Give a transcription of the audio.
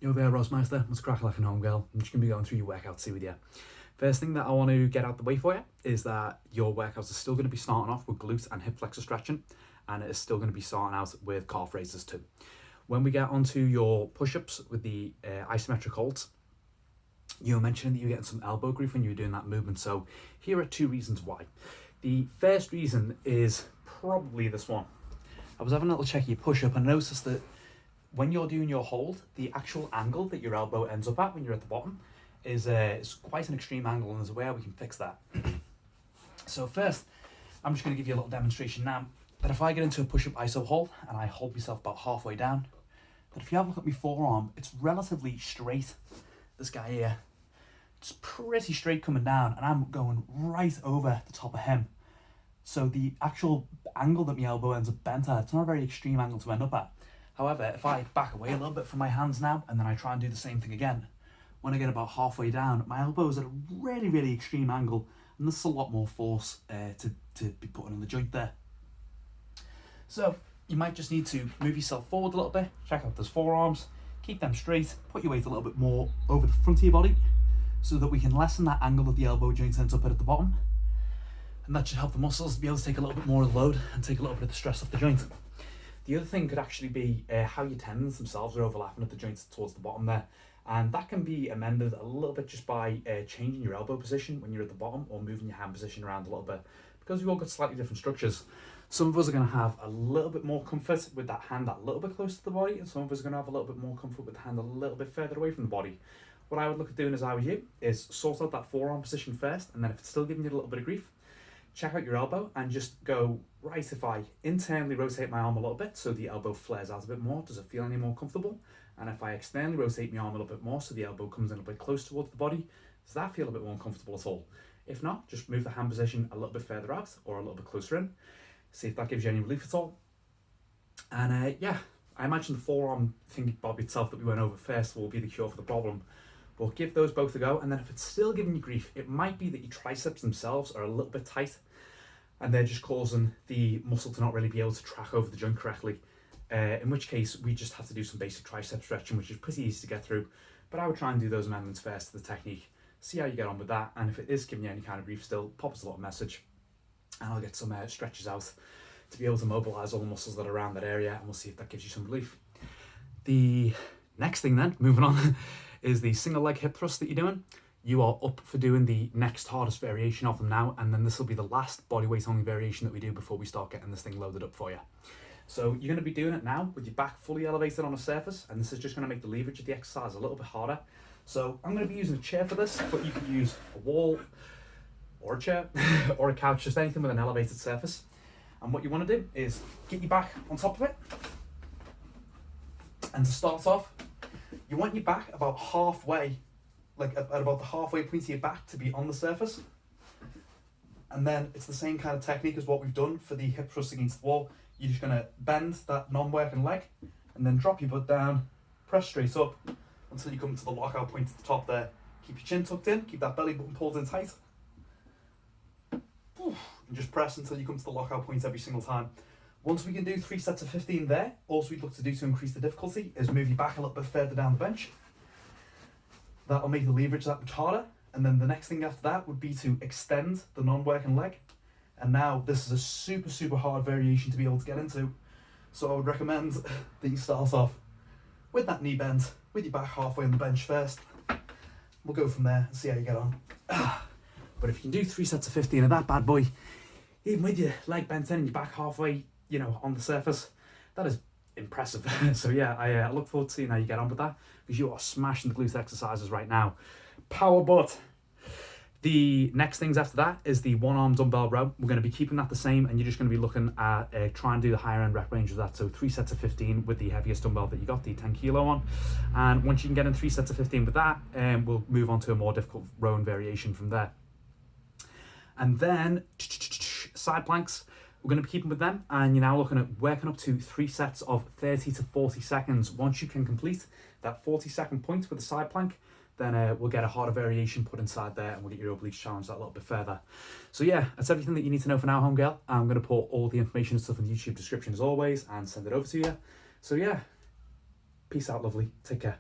Yo there, Rosmeister. What's crack like an home girl? I'm just going to be going through your workout C with you. First thing that I want to get out the way for you is that your workouts are still going to be starting off with glute and hip flexor stretching, and it is still going to be starting out with calf raises too. When we get onto your push-ups with the isometric holds, you were mentioning that you were getting some elbow grief when you were doing that movement. So here are two reasons why. The first reason is probably this one. I was having a little check of your push-up and noticed that when you're doing your hold, the actual angle that your elbow ends up at when you're at the bottom is quite an extreme angle, and there's a way we can fix that. So first, I'm just going to give you a little demonstration now, that if I get into a push-up iso hold and I hold myself about halfway down, that if you have a look at my forearm, it's relatively straight. This guy here, it's pretty straight coming down, and I'm going right over the top of him. So the actual angle that my elbow ends up bent at, it's not a very extreme angle to end up at. However, if I back away a little bit from my hands now, and then I try and do the same thing again, when I get about halfway down, my elbow is at a really, really extreme angle, and there's a lot more force to be putting on the joint there. So you might just need to move yourself forward a little bit, check out those forearms, keep them straight, put your weight a little bit more over the front of your body, so that we can lessen that angle that the elbow joint ends up at the bottom. And that should help the muscles be able to take a little bit more of the load and take a little bit of the stress off the joint. The other thing could actually be how your tendons themselves are overlapping at the joints towards the bottom there. And that can be amended a little bit just by changing your elbow position when you're at the bottom, or moving your hand position around a little bit, because we've all got slightly different structures. Some of us are going to have a little bit more comfort with that hand a little bit close to the body, and some of us are going to have a little bit more comfort with the hand a little bit further away from the body. What I would look at doing as I was you is sort out that forearm position first, and then if it's still giving you a little bit of grief, check out your elbow and just go, right, if I internally rotate my arm a little bit so the elbow flares out a bit more, does it feel any more comfortable? And if I externally rotate my arm a little bit more so the elbow comes in a bit close towards the body, does that feel a bit more uncomfortable at all? If not, just move the hand position a little bit further out or a little bit closer in. See if that gives you any relief at all. And yeah, I imagine the forearm thing by itself that we went over first will be the cure for the problem. But give those both a go, and then if it's still giving you grief, it might be that your triceps themselves are a little bit tight, and they're just causing the muscle to not really be able to track over the joint correctly. In which case, we just have to do some basic tricep stretching, which is pretty easy to get through. But I would try and do those amendments first to the technique, see how you get on with that, and if it is giving you any kind of grief still, pop us a little message, and I'll get some stretches out to be able to mobilise all the muscles that are around that area, and we'll see if that gives you some relief. The next thing then, moving on, is the single leg hip thrust that you're doing. You are up for doing the next hardest variation of them now, and then this will be the last body weight only variation that we do before we start getting this thing loaded up for you. So you're going to be doing it now with your back fully elevated on a surface, and this is just going to make the leverage of the exercise a little bit harder. So I'm going to be using a chair for this, but you could use a wall or a chair or a couch, just anything with an elevated surface. And what you want to do is get your back on top of it, and to start off, you want your back about halfway, like at about the halfway point of your back to be on the surface. And then it's the same kind of technique as what we've done for the hip thrust against the wall. You're just going to bend that non-working leg and then drop your butt down, press straight up until you come to the lockout point at the top there. Keep your chin tucked in, keep that belly button pulled in tight. And just press until you come to the lockout point every single time. Once we can do 3 sets of 15 there, all we'd look to do to increase the difficulty is move your back a little bit further down the bench. That'll make the leverage that much harder. And then the next thing after that would be to extend the non-working leg. And now this is a super, super hard variation to be able to get into. So I would recommend that you start off with that knee bent, with your back halfway on the bench first. We'll go from there and see how you get on. But if you can do 3 sets of 15 of that bad boy, even with your leg bent in and your back halfway, on the surface, that is impressive. So yeah, I look forward to seeing how you get on with that, because you are smashing the glute exercises right now. Power butt. The next things after that is the one-arm dumbbell row. We're going to be keeping that the same, and you're just going to be looking at try and do the higher end rep range of that. So 3 sets of 15 with the heaviest dumbbell that you got, the 10 kilo one. And once you can get in 3 sets of 15 with that, we'll move on to a more difficult rowing variation from there. And then side planks, we're going to be keeping with them, and you're now looking at working up to 3 sets of 30 to 40 seconds. Once you can complete that 40-second point with the side plank, then we'll get a harder variation put inside there, and we'll get your obliques challenged that a little bit further. So yeah, that's everything that you need to know for now, homegirl. I'm going to put all the information and stuff in the YouTube description as always and send it over to you. So yeah, peace out, lovely. Take care.